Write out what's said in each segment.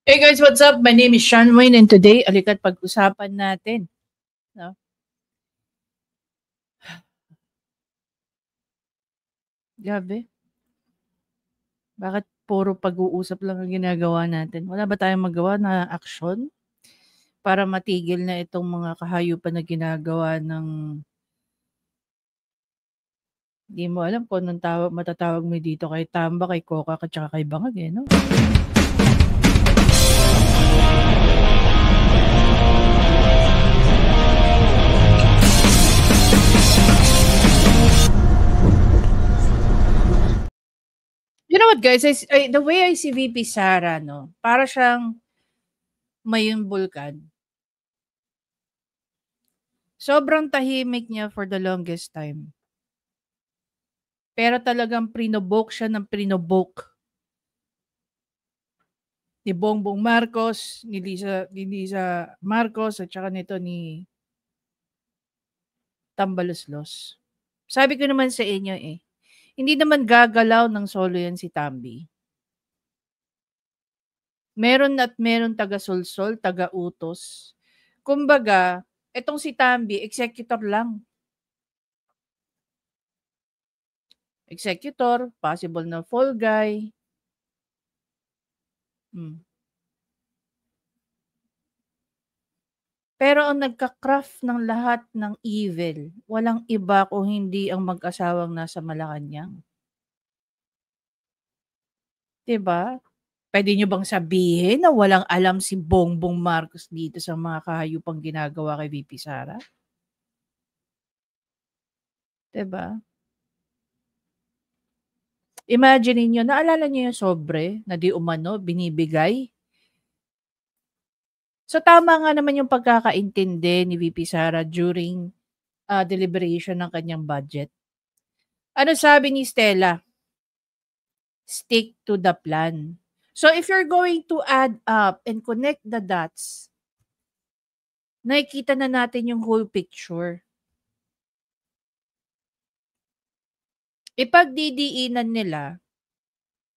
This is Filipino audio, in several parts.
Hey guys, what's up? My name is Sean Wayne and today, alikat pag-usapan natin. No? Grabe. Bakit puro pag-uusap lang ang ginagawa natin? Wala ba tayong magawa na aksyon para matigil na itong mga kahayupan na ginagawa ng di mo alam kung anong matatawag mo dito kay Tamba, kay Coca, at saka kay Bangag eh, no? You know what guys, the way I see VP Sara, no, para siyang mayong bulkan. Sobrang tahimik niya for the longest time. Pero talagang prinoboke siya ng prinoboke ni Bongbong Marcos, ni Liza Marcos, at saka nito ni Tambaloslos. Sabi ko naman sa inyo eh, hindi naman gagalaw ng solo yan si Tambi. Meron at meron taga-sulsol, taga-utos. Kumbaga, etong si Tambi, executor lang. Executor, possible na fall guy. Pero ang nagka-craft ng lahat ng evil, walang iba kung hindi ang mag-asawang nasa Malacanang. 'Di ba? Puwede niyo bang sabihin na walang alam si Bongbong Marcos dito sa mga kahayupang ginagawa kay VP Sara? 'Di ba? Imagine niyo, naalala niyo yung sobre na di umano binibigay? So tama nga naman yung pagkakaintindi ni VP Sara during, deliberation ng kanyang budget. Ano sabi ni Stella? Stick to the plan. So if you're going to add up and connect the dots, nakikita na natin yung whole picture. Ipagdidiinan nila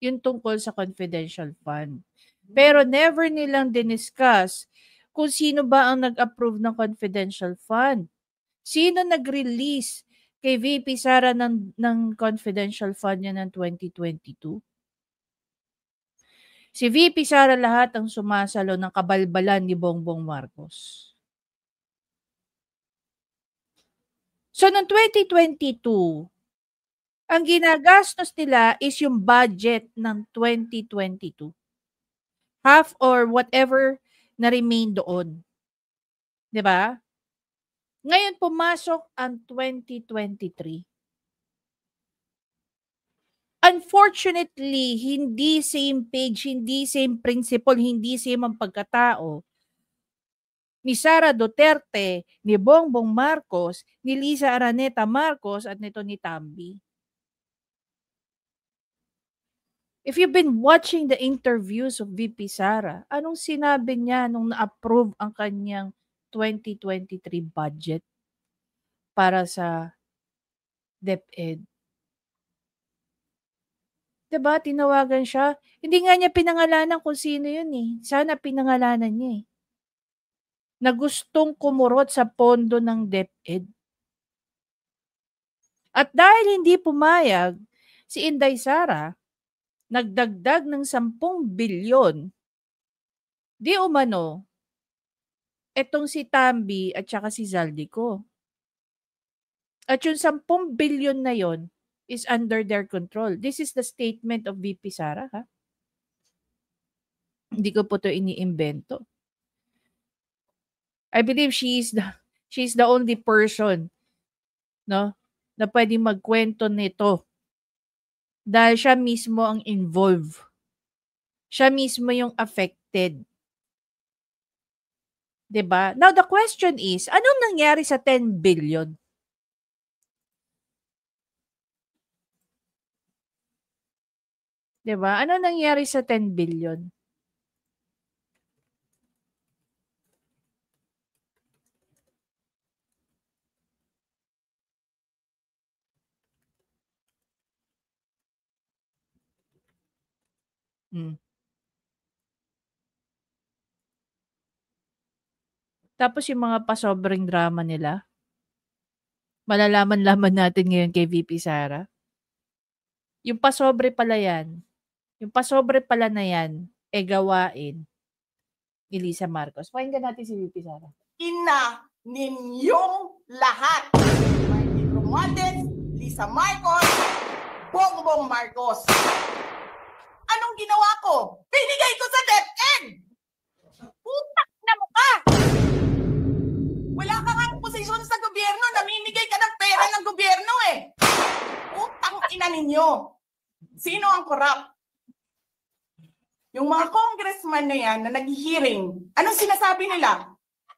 yung tungkol sa confidential fund. Pero never nilang diniscuss kung sino ba ang nag-approve ng confidential fund. Sino nag-release kay VP Sara ng confidential fund niya ng 2022? Si VP Sara lahat ang sumasalo ng kabalbalan ni Bongbong Marcos. So, noong 2022, ang ginagastos nila is yung budget ng 2022. Half or whatever na remain doon. 'Di ba? Ngayon pumasok ang 2023. Unfortunately, hindi same page, hindi same principle, hindi same ang pagkatao ni Sara Duterte, ni Bongbong Marcos, ni Liza Araneta Marcos at nito ni Tambi. If you've been watching the interviews of VP Sara, anong sinabi niya nung na-approve ang kanyang 2023 budget para sa DepEd? 'Di ba tinawagan siya, hindi nga niya pinangalanan kung sino yun eh, sana pinangalanan niya eh. Na gustong kumurot sa pondo ng DepEd. At dahil hindi pumayag si Inday Sara, nagdagdag ng 10 bilyon. Di umano, etong si Tambi at saka si Zaldico. At yung 10 bilyon na yon is under their control. This is the statement of VP Sara, ha? Hindi ko po to iniimbento. I believe she's the only person, no, na pwedeng magkwento nito. Dahil siya mismo ang involved. Siya mismo yung affected. 'Di ba? Now the question is, anong nangyari sa 10 billion? 'Di ba? Ano nangyari sa 10 billion? Hmm. Tapos yung mga pasobrang drama nila, malalaman-laman natin ngayon kay VP Sara. Yung pasobre pala yan, yung pasobre pala na yan, gawain ni Lisa Marcos. Pakinggan natin si VP Sara. Ina ninyong lahat. Martin Romualdez, Lisa Marcos, Bongbong Marcos. Anong ginawa ko? Binigay ko sa DepEd! Putak na mukha! Wala ka nga posisyon sa gobyerno, namimigay ka ng pera ng gobyerno eh. Putang ina ninyo. Sino ang korap? Yung mga congressman na yan na nag-hearing, anong sinasabi nila?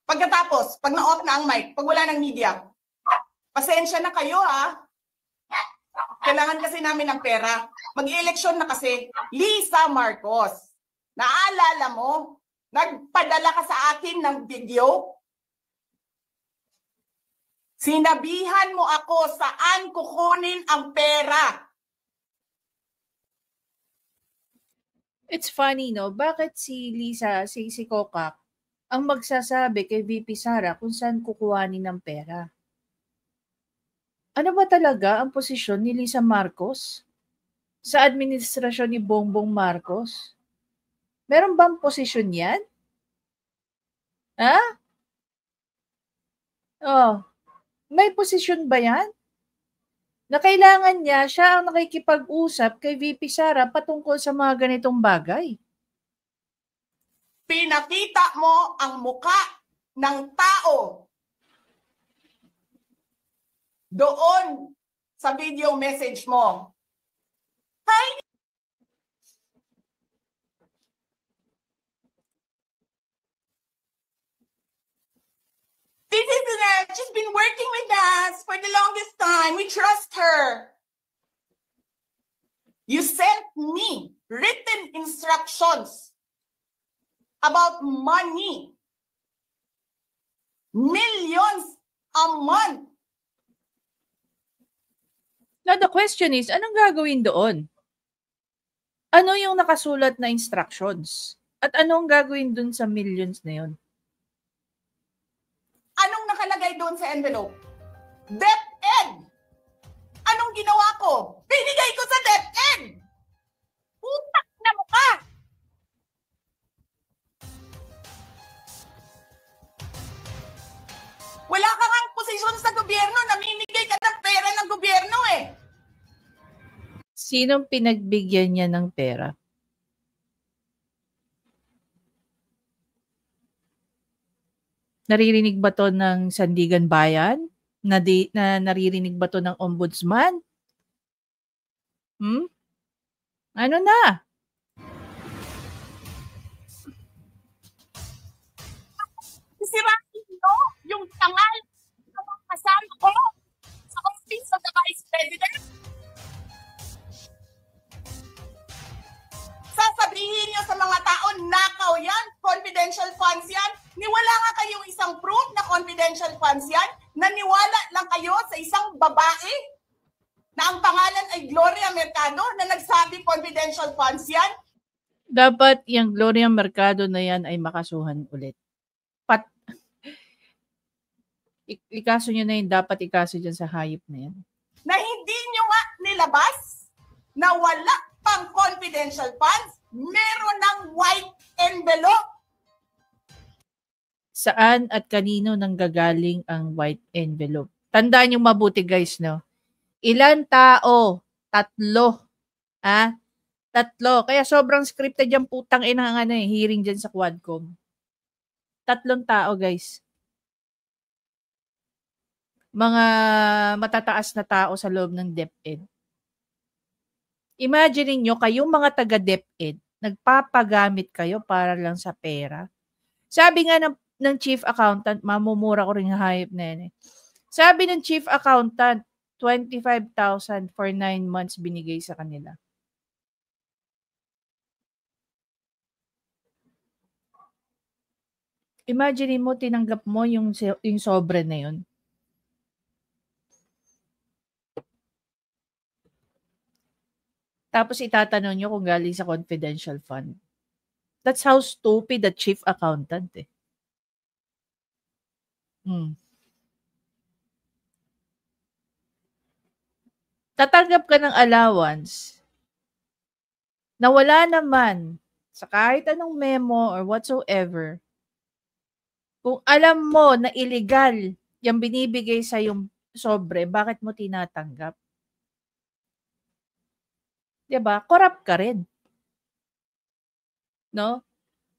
Pagkatapos, pag na-off na ang mic, pag wala ng media, pasensya na kayo ha. Kailangan kasi namin ng pera. Mag-eleksyon na kasi. Lisa Marcos, naalala mo, nagpadala ka sa akin ng video? Sinabihan mo ako saan kukunin ang pera. It's funny, no? Bakit si Lisa, si Kokak, ang magsasabi kay VP Sara kung saan kukuhanin ng pera? Ano ba talaga ang posisyon ni Lisa Marcos sa administrasyon ni Bongbong Marcos? Meron bang posisyon yan? Ha? Oh, may posisyon ba yan? Na kailangan niya, siya ang nakikipag-usap kay VP Sara patungkol sa mga ganitong bagay. Pinakita mo ang muka ng tao doon sa video message mo. Hi! This is that. She's been working with us for the longest time. We trust her. You sent me written instructions about money. Millions a month. Now the question is, anong gagawin doon? Ano yung nakasulat na instructions? At anong gagawin doon sa millions na yun? Anong nakalagay doon sa envelope? DepEd! Anong ginawa ko? Binigay ko sa DepEd! Putak na mukha! Wala ka nga posisyon sa gobyerno, namimigay ka ng pera ng gobyerno eh. Sinong pinagbigyan niya ng pera? Naririnig ba to ng Sandigan Bayan? Na naririnig ba to ng ombudsman? Ano na? Sirain nyo yung tangal ng mga kasama ko sa Office of the Vice President. Sasabihin nyo sa mga tao, nakaw yan, confidential funds yan. Niwala nga kayong isang proof na confidential funds yan. Naniwala lang kayo sa isang babae na ang pangalan ay Gloria Mercado na nagsabi confidential funds yan. Dapat yung Gloria Mercado na yan ay makasuhan ulit. Ikaso nyo na yun, dapat ikaso dyan sa hayop na yan. Na hindi nyo nga nilabas na wala pang confidential funds, meron ng white envelope. Saan at kanino nanggagaling ang white envelope? Tandaan nyo mabuti guys, no? Ilan tao? 3. Ha? 3. Kaya sobrang scripted yung putang ina ng hearing dyan sa Quadcom. 3 tao guys. Mga matataas na tao sa loob ng DepEd. Imagine niyo kayong mga taga DepEd, nagpapagamit kayo para lang sa pera. Sabi nga ng chief accountant, mamumura ko rin yung hayop na yan eh. Sabi ng chief accountant, 25,000 for 9 months binigay sa kanila. Imagine mo, tinanggap mo yung sobre na yun. Tapos itatanong nyo kung galing sa confidential fund. That's how stupid the chief accountant eh. Tatanggap ka ng allowance na wala naman sa kahit anong memo or whatsoever. Kung alam mo na illegal yung binibigay sa yung sobre, bakit mo tinatanggap? 'Di ba? Corrupt ka rin. No?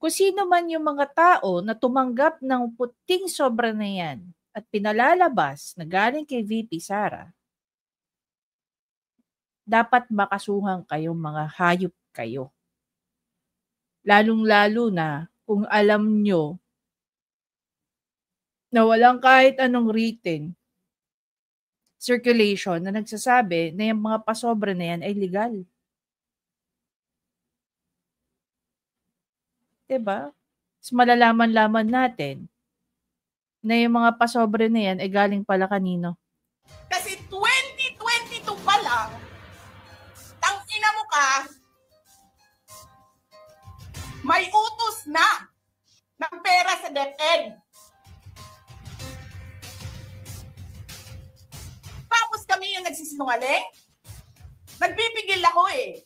Kung sino man yung mga tao na tumanggap ng puting sobra na yan at pinalalabas na galing kay VP Sara, dapat makasuhan kayong mga hayop kayo. Lalong-lalo na kung alam nyo na walang kahit anong written circulation na nagsasabi na yung mga pasobra na yan ay legal. Diba? Mas malalaman-laman natin na yung mga pasobra na yan ay galing pala kanino. Kasi 2022 pa lang, tangina mo ka, may utos na ng pera sa DepEd. Tapos kami yung nagsisinungaling? Nagbibigil ako eh.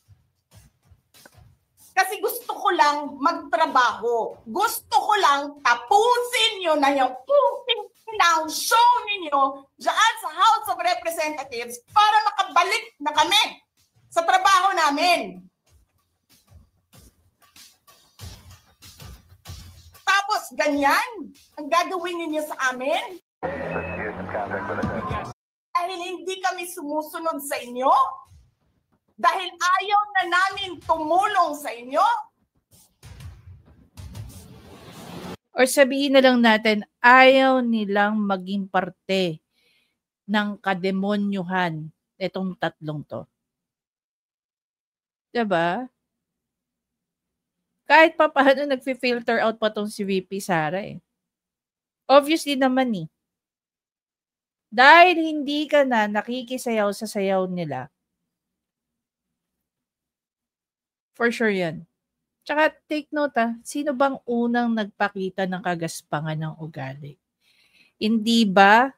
Kasi gusto ko lang magtrabaho. Gusto ko lang tapusin nyo na yung show ninyo dyan sa House of Representatives para makabalik na kami sa trabaho namin. Tapos ganyan ang gagawin ninyo sa amin? Dahil hindi kami sumusunod sa inyo? Dahil ayaw na namin tumulong sa inyo? Or sabihin na lang natin, ayaw nilang maging parte ng kademonyuhan itong tatlong to. Diba? Kahit pa paano nag-filter out pa tong si VP Sara eh. Obviously naman eh. Dahil hindi ka na nakikisayaw sa sayaw nila, for sure yan. Tsaka take note sino bang unang nagpakita ng kagaspangan ng ugali? Hindi ba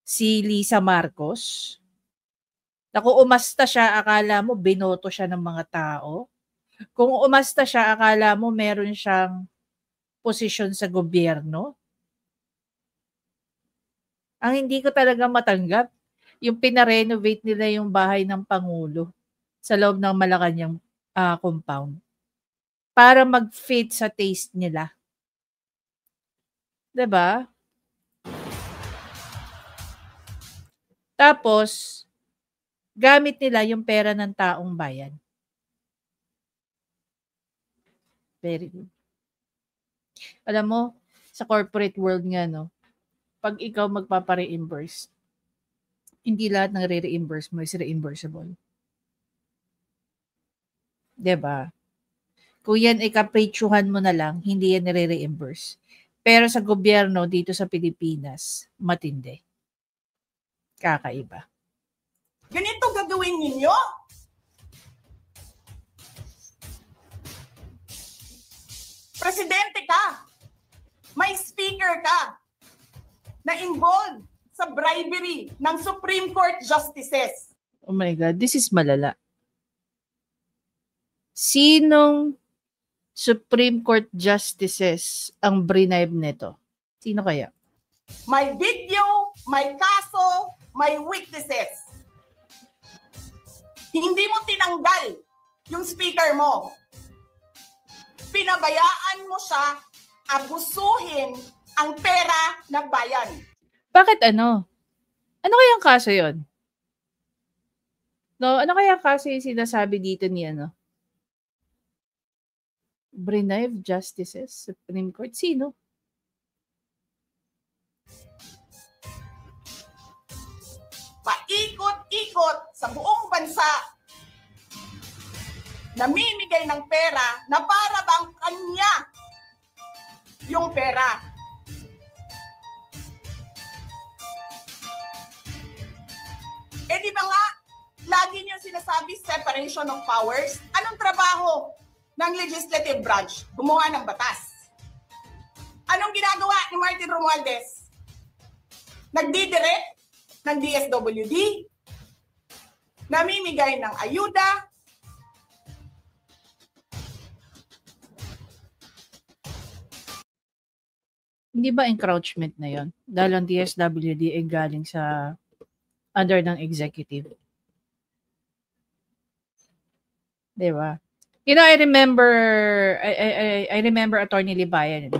si Lisa Marcos? Kung umasta siya, akala mo binoto siya ng mga tao? Kung umasta siya, akala mo meron siyang posisyon sa gobyerno? Ang hindi ko talaga matanggap, yung pinarenovate nila yung bahay ng Pangulo sa loob ng Malacanang compound para mag-fit sa taste nila. 'Di ba? Tapos gamit nila yung pera ng taong bayan. Very good. Alam mo, sa corporate world nga, no, pag ikaw magpapa-reimburse, hindi lahat ng re-reimburse mo is reimbursable. 'Di ba? Kung yan ay kapresyuhan mo na lang, hindi yan nire-reimburse. Pero sa gobyerno dito sa Pilipinas, matindi. Kakaiba. Ganito gagawin ninyo? Presidente ka. May speaker ka na involved sa bribery ng Supreme Court justices. Oh my God, this is malala. Sinong Supreme Court justices ang bribe nito? Sino kaya? May video, may kaso, may witnesses. Hindi mo tinanggal yung speaker mo. Pinabayaan mo siya abusuhin ang pera ng bayan. Bakit ano? Ano kayang kaso yon? No, ano kayang kaso yung sinasabi dito ni ano? Bribe justices, Supreme Court. Sino? Paikot-ikot sa buong bansa, namimigay ng pera na para bang kanya yung pera. Eh di ba nga, lagi niyo sinasabi separation of powers? Anong trabaho ng legislative branch? Gumawa ng batas. Anong ginagawa ni Martin Romualdez? nagdidirect ng DSWD, namimigay ng ayuda, Hindi ba encroachment na yon? Dahil ang DSWD ay galing sa under ng executive. Di ba? You know, I remember Attorney Libayan.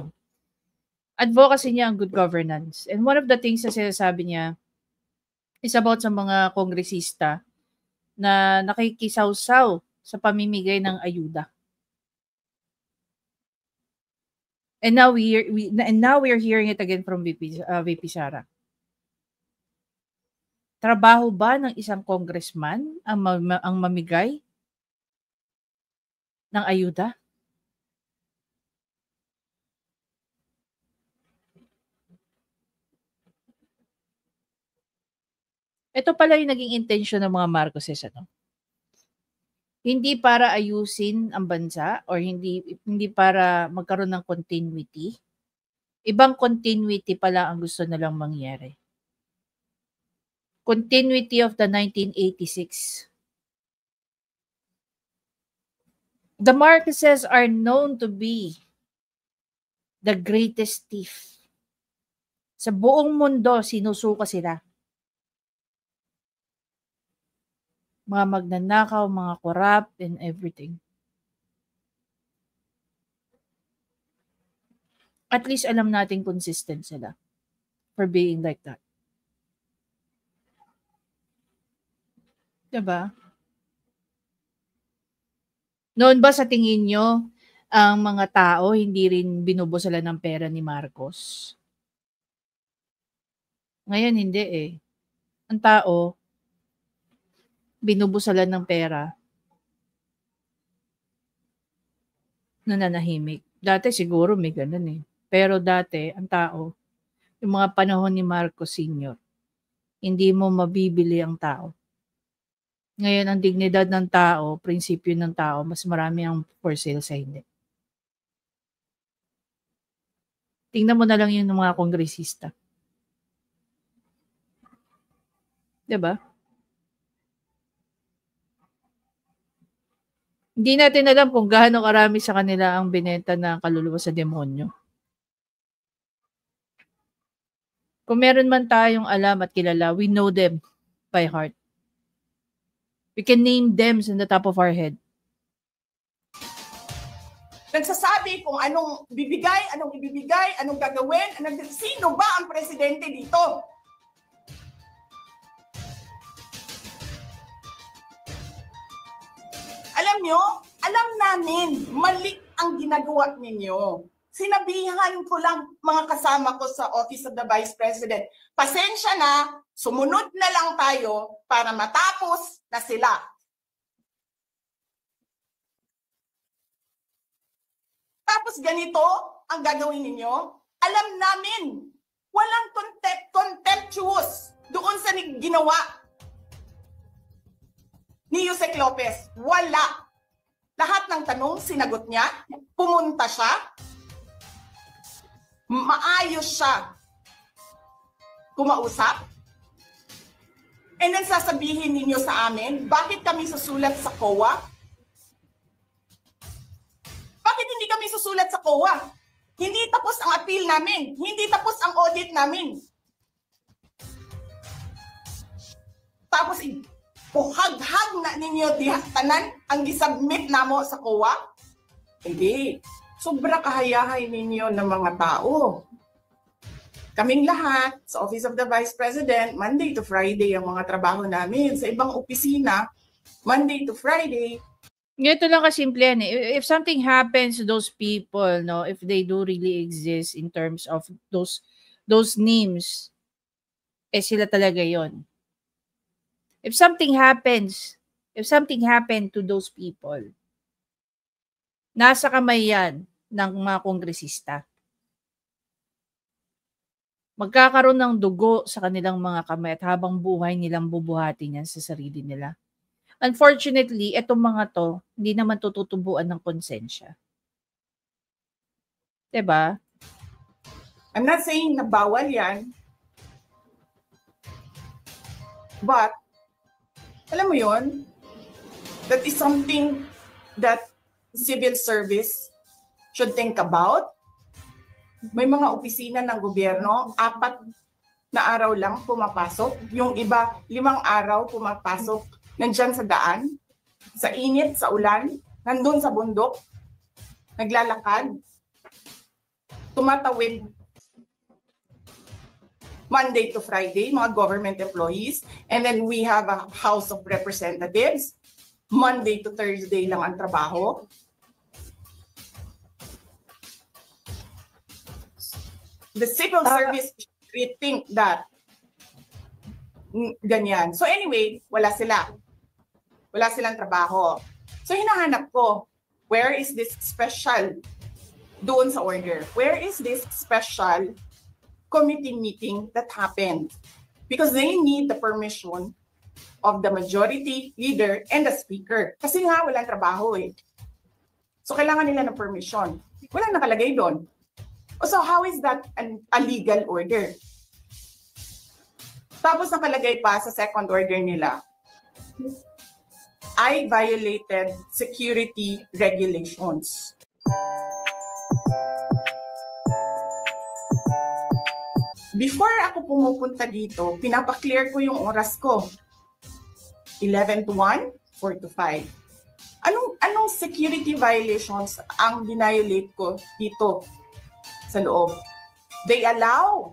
Advocacy niya ang good governance. And one of the things na sinasabi niya is about sa mga kongresista na nakikisawsaw sa pamimigay ng ayuda. And now we are hearing it again from VP Sara. Trabaho ba ng isang congressman ang mamigay ng ayuda? Ito pala yung naging intention ng mga Marcoses, ano? Hindi para ayusin ang bansa or hindi para magkaroon ng continuity. Ibang continuity pala ang gusto nilang mangyari. Continuity of the 1986. The Marcoses are known to be the greatest thief. Sa buong mundo, sinusuka sila. Mga magnanakaw, mga corrupt, and everything. At least alam natin consistent sila for being like that. Diba? Noon ba sa tingin nyo, ang mga tao hindi rin binubusalan ng pera ni Marcos? Ngayon hindi eh. Ang tao, binubusalan ng pera, nananahimik. Dati siguro may ganun eh. Pero dati, ang tao, yung mga panahon ni Marcos Sr., hindi mo mabibili ang tao. Ngayon, ang dignidad ng tao, prinsipyo ng tao, mas marami ang for sale sa hindi. Tingnan mo na lang yung mga kongresista. Diba? Hindi natin alam kung gaano karami sa kanila ang binenta ng kaluluwa sa demonyo. Kung meron man tayong alam at kilala, we know them by heart. We can name them on the top of our head. Nagsasabi kung anong bibigay, anong ibibigay, anong gagawin, sino ba ang presidente dito? Alam nyo, alam namin, mali ang ginagawa ninyo. Sinabihan ko lang mga kasama ko sa Office of the Vice President, pasensya na, sumunod na lang tayo para matapos na sila. Tapos ganito ang gagawin ninyo, alam namin, walang contemptuous doon sa ginawa ni Yusek Lopez. Wala. Lahat ng tanong, sinagot niya. Pumunta siya. Maayos siya kumausap. And then sasabihin ninyo sa amin, bakit kami susulat sa COA? Bakit hindi kami susulat sa COA? Hindi tapos ang appeal namin. Hindi tapos ang audit namin. Tapos puhaghag na ninyo tanan ang gisubmit namo sa COA? Hindi. Sobra kahayahay ninyo ng mga tao. Kaming lahat sa Office of the Vice President, Monday to Friday ang mga trabaho namin. Sa ibang opisina, Monday to Friday. Ito lang kasimple yan eh. If something happens to those people, no, if they do really exist in terms of those names, eh sila talaga yon. If something happened to those people, nasa kamay yan ng mga kongresista. Magkakaroon ng dugo sa kanilang mga kamay at habang buhay nilang bubuhatin yan sa sarili nila. Unfortunately, etong mga to, hindi naman tututubuan ng konsensya. Diba? I'm not saying na bawal yan. But, alam mo yon, that is something that civil service should think about. May mga opisina ng gobyerno, 4 na araw lang pumapasok. Yung iba, 5 araw pumapasok. Nandyan sa daan, sa init, sa ulan, nandun sa bundok, naglalakad, tumatawid Monday to Friday, mga government employees. And then we have a House of Representatives. Monday to Thursday lang ang trabaho. The civil service should rethink that. Ganyan. So anyway, wala sila. Wala silang trabaho. So hinahanap ko, where is this special doon sa order? Where is this special committee meeting that happened? Because they need the permission of the majority leader and the speaker. Kasi nga, walang trabaho eh. So kailangan nila ng permission. Walang nakalagay doon. So how is that a legal order? Tapos nakalagay pa sa second order nila, I violated security regulations. Before ako pumupunta dito, pinapa-clear ko yung oras ko. 11 to 1, 4 to 5. Anong security violations ang binayolate ko dito sa loob? They allow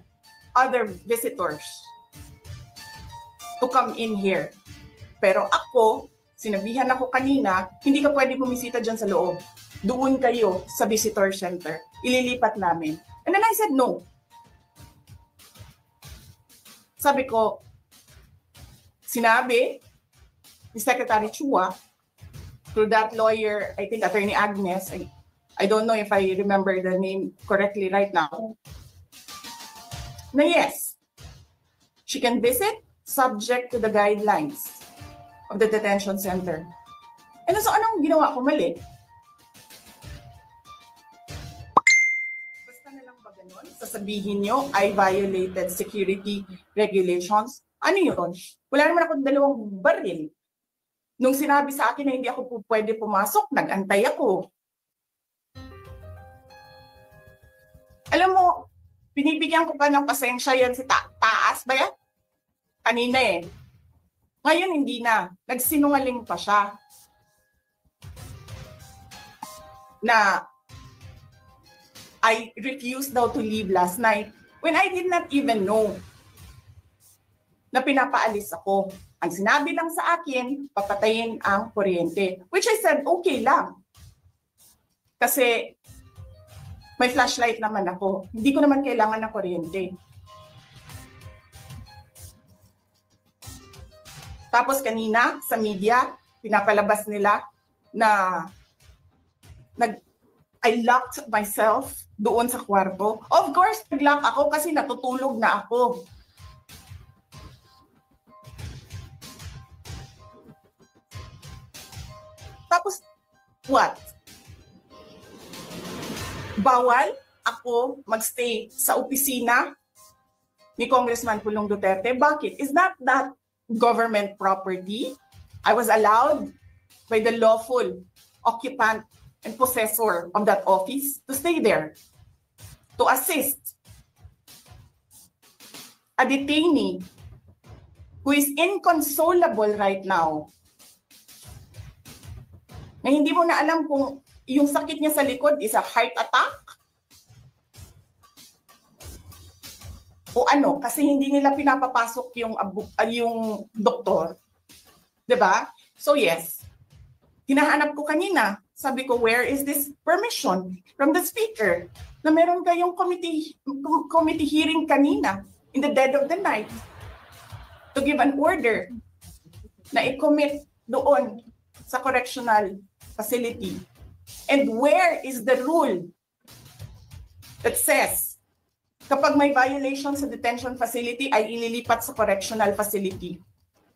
other visitors to come in here. Pero ako, sinabihan ako kanina, hindi ka pwede bumisita dyan sa loob. Doon kayo sa visitor center. Ililipat namin. And then I said no. Sabi ko, sinabi ni Secretary Chua, through that lawyer, I think Attorney Agnes, I don't know if I remember the name correctly right now, na yes, she can visit subject to the guidelines of the detention center. And so anong ginawa ko mali? Basta na lang ba ganun? Sasabihin nyo, I violated security regulations. Ano yun? Wala naman ako 2 baril. Nung sinabi sa akin na hindi ako pwede pumasok, nag-antay ako. Alam mo, binibigyan ko pa ng pasensya yan si Taas ba yan? Kanina eh. Ngayon hindi na. Nagsinungaling pa siya. Na I refused daw to leave last night when I did not even know na pinapaalis ako. Ang sinabi lang sa akin, papatayin ang kuryente. Which I said, okay lang. Kasi may flashlight naman ako. Hindi ko naman kailangan ng kuryente. Tapos kanina, sa media, pinapalabas nila na I locked myself doon sa kwarto. Of course, nag-lock ako kasi natutulog na ako. Tapos, what? Bawal ako magstay sa opisina ni Congressman Pulong Duterte. Bakit? Is that government property? I was allowed by the lawful occupant and possessor of that office to stay there, to assist a detainee who is inconsolable right now, na hindi mo na alam kung yung sakit niya sa likod is a heart attack o ano, kasi hindi nila pinapapasok yung doktor. 'Di ba? So yes, hinahanap ko kanina, sabi ko, where is this permission from the speaker na meron kayong committee hearing kanina in the dead of the night to give an order na i-commit doon sa correctional facility. And where is the rule that says kapag may violation sa detention facility ay ililipat sa correctional facility?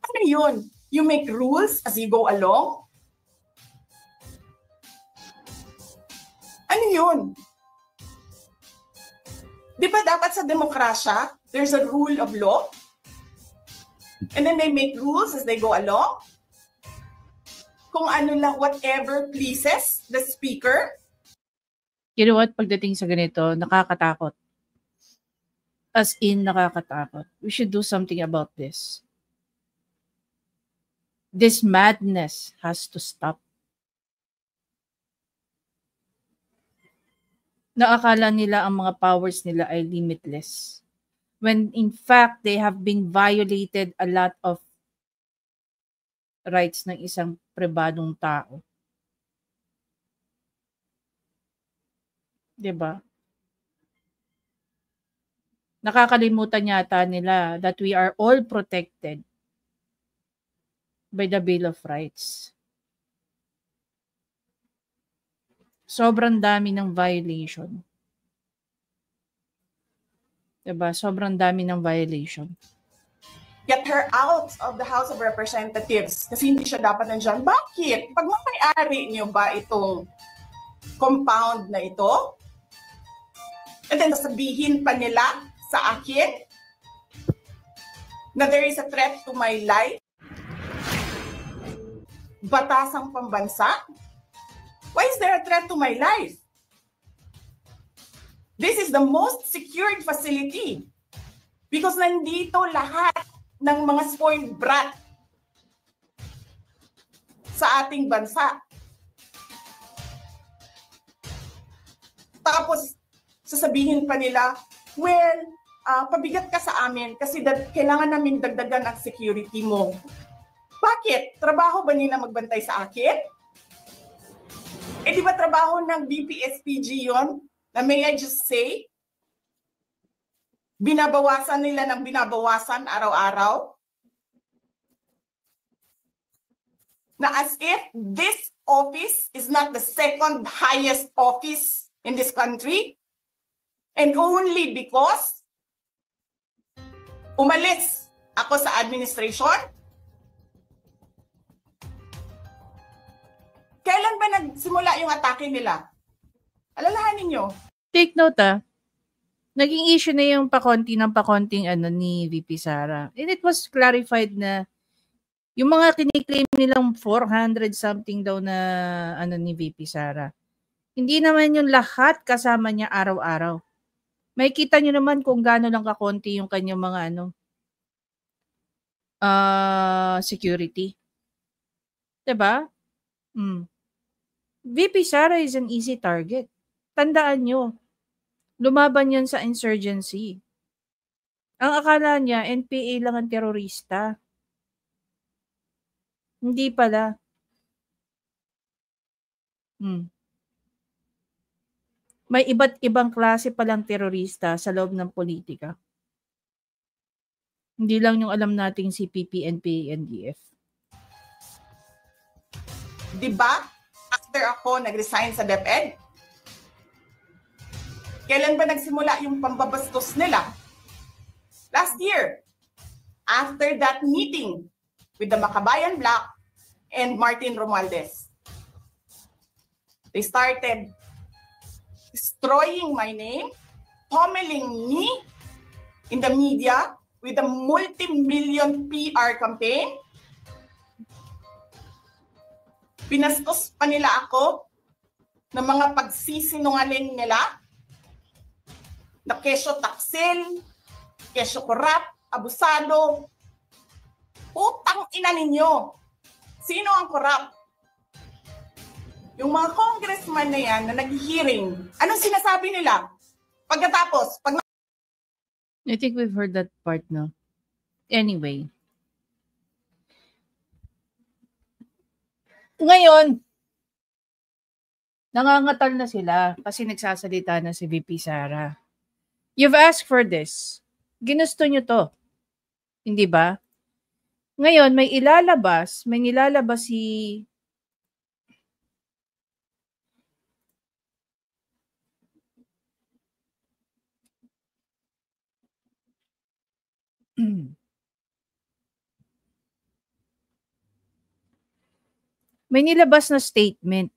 Ano yun? You make rules as you go along? Ano yun? Di ba dapat sa demokrasya, there's a rule of law? And then they make rules as they go along. Kung ano lang, whatever pleases the speaker. You know what? Pagdating sa ganito, nakakatakot. As in, nakakatakot. We should do something about this. This madness has to stop. Naakala nila ang mga powers nila ay limitless. When in fact, they have been violated a lot of rights ng isang pribadong tao. Diba? Nakakalimutan yata nila that we are all protected by the Bill of Rights. Sobrang dami ng violation. Diba? Sobrang dami ng violation. Get her out of the House of Representatives kasi hindi siya dapat nandiyan. Bakit? Pag may-ari niyo ba itong compound na ito? And then sasabihin pa nila sa akin na there is a threat to my life? Batasang pambansa? Why is there a threat to my life? This is the most secured facility because nandito lahat ng mga spoiled brat sa ating bansa. Tapos, sasabihin pa nila, well, pabigat ka sa amin kasi kailangan namin dagdagan ang security mo. Bakit? Trabaho ba nila magbantay sa akin? Eh di ba trabaho ng BPSPG yon? Na may I just say? Binabawasan nila ng binabawasan araw-araw? Na as if this office is not the second highest office in this country? And only because umalis ako sa administration? Kailan ba nagsimula yung atake nila? Alalahanin nyo. Take note naging issue na yung pakonting ni VP Sara. And it was clarified na yung mga kiniklaim nilang 400 something daw na ni VP Sara. Hindi naman yung lahat kasama niya araw-araw. May kita nyo naman kung gaano lang kakonti yung kanyang mga security. Diba? VP Sara is an easy target. Tandaan nyo, lumaban yan sa insurgency. Ang akala niya, NPA lang ang terorista. Hindi pala. May iba't ibang klase palang terorista sa loob ng politika. Hindi lang yung alam nating CPP, NPA, NDF. Diba? After ako nag-resign sa DepEd, kailan ba nagsimula yung pambabastos nila? Last year, after that meeting with the Makabayan Bloc and Martin Romualdez. They started destroying my name, pummeling me in the media with a multi-million PR campaign. Pinastos pa nila ako ng mga pagsisinungaling nila na kesyo taksil, kesyo korap, abusado. Putang ina ninyo. Sino ang korap? Yung mga congressman na yan na nag-hearing, anong sinasabi nila? Pagkatapos, I think we've heard that part, no? Anyway. Ngayon, nangangatal na sila kasi nagsasalita na si VP Sara. You've asked for this. Ginusto nyo to. Hindi ba? Ngayon, may nilalabas si may nilabas na statement,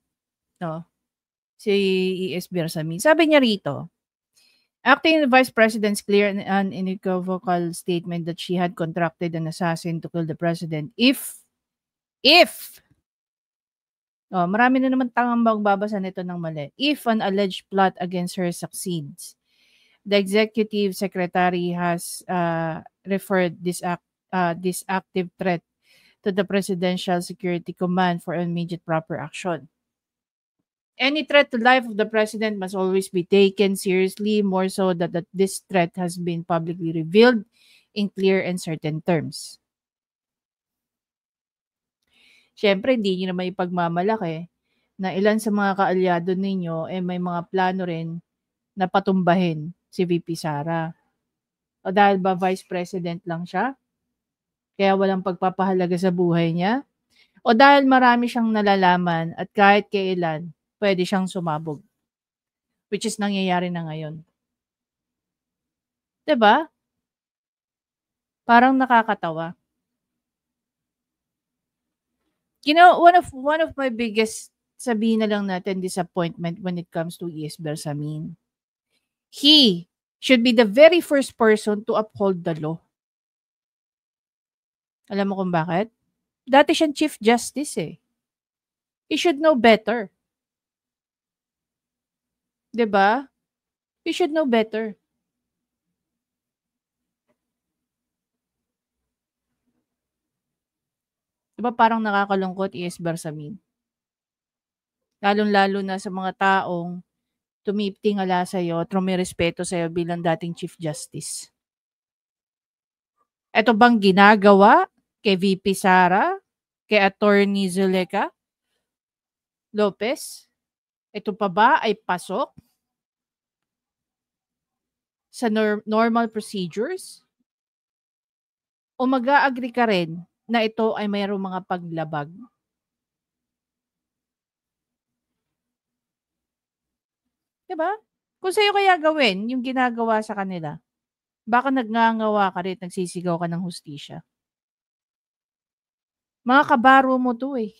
no? Si ES Bersamin. Sabi niya rito, Acting the Vice President's clear and unequivocal statement that she had contracted an assassin to kill the President if marami na naman tangang magbabasa nito ng mali. If an alleged plot against her succeeds, the executive secretary has referred this active threat to the Presidential Security Command for immediate proper action. Any threat to life of the president must always be taken seriously, more so that this threat has been publicly revealed in clear and certain terms. Siyempre, hindi nyo na maipagmamalaki na ilan sa mga kaalyado ninyo may mga plano rin na patumbahin si VP Sara. O dahil ba Vice President lang siya? Kaya walang pagpapahalaga sa buhay niya? O dahil marami siyang nalalaman at kahit kailan pwede siyang sumabog? Which is nangyayari na ngayon. 'Di ba? Parang nakakatawa. You know, one of my biggest, sabihin na lang natin, disappointment when it comes to E.S. Bersamin. He should be the very first person to uphold the law. Alam mo kung bakit? Dati siyang Chief Justice eh. He should know better. 'Di ba? He should know better. Diba parang nakakalungkot, E.S. Bersamin? Lalong-lalo na sa mga taong tumitingala sa'yo at rumirespeto sa'yo bilang dating Chief Justice. Ito bang ginagawa kay VP Sara, kay Attorney Zuleika Lopez? Ito pa ba ay pasok sa normal procedures? O mag-a-agree ka rin na ito ay mayroong mga paglabag? Diba? Kung sa'yo kaya gawin yung ginagawa sa kanila, baka nagngangawa ka rin at nagsisigaw ka ng hustisya. Mga kabaro mo to eh.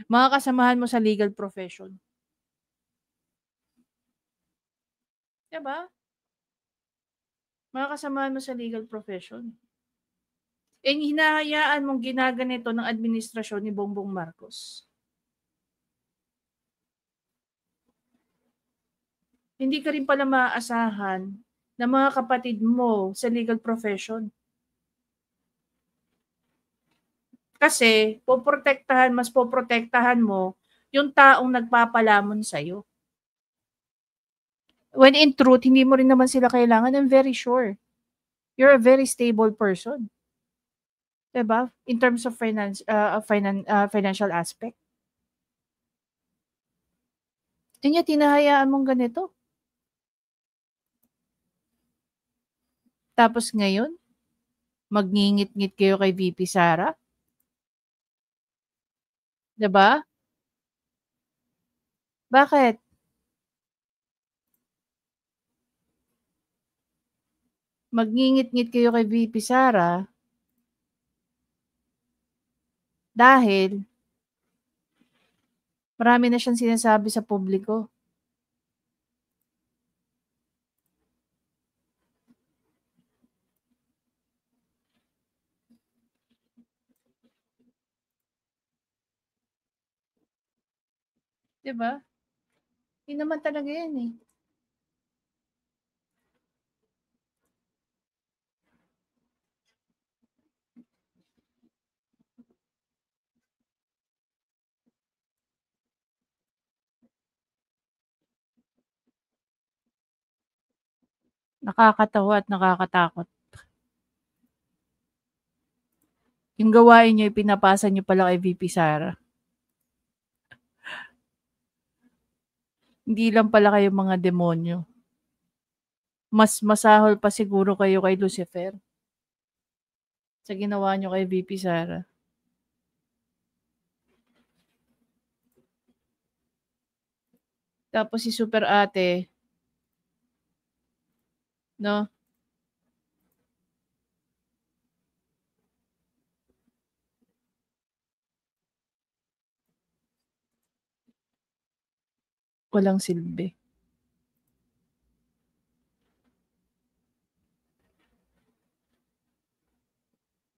Mga kasamahan mo sa legal profession. Diba? Mga kasamahan mo sa legal profession. Hinahayaan mong ginaganito ng administrasyon ni Bongbong Marcos. Hindi ka rin pala maaasahan ng mga kapatid mo sa legal profession. Kasi mas poprotektahan mo yung taong nagpapalamon sa'yo. When in truth, hindi mo rin naman sila kailangan. I'm very sure. You're a very stable person. Diba? In terms of financial aspect. Kanya tinahayaan mong ganito. Tapos ngayon, magngingit-ngit kayo kay VP Sara? 'Di ba? Bakit? Magngingit-ngit kayo kay VP Sara dahil marami na siyang sinasabi sa publiko. Diba? Yun naman talaga yan eh. Nakakatawa at nakakatakot. Yung gawain nyo, ipinapasa nyo pala kay VP Sara. Hindi lang pala kayo mga demonyo. Mas masahol pa siguro kayo kay Lucifer sa ginawa nyo kay VP Sara. Tapos si Super Ate, no? Walang silbi.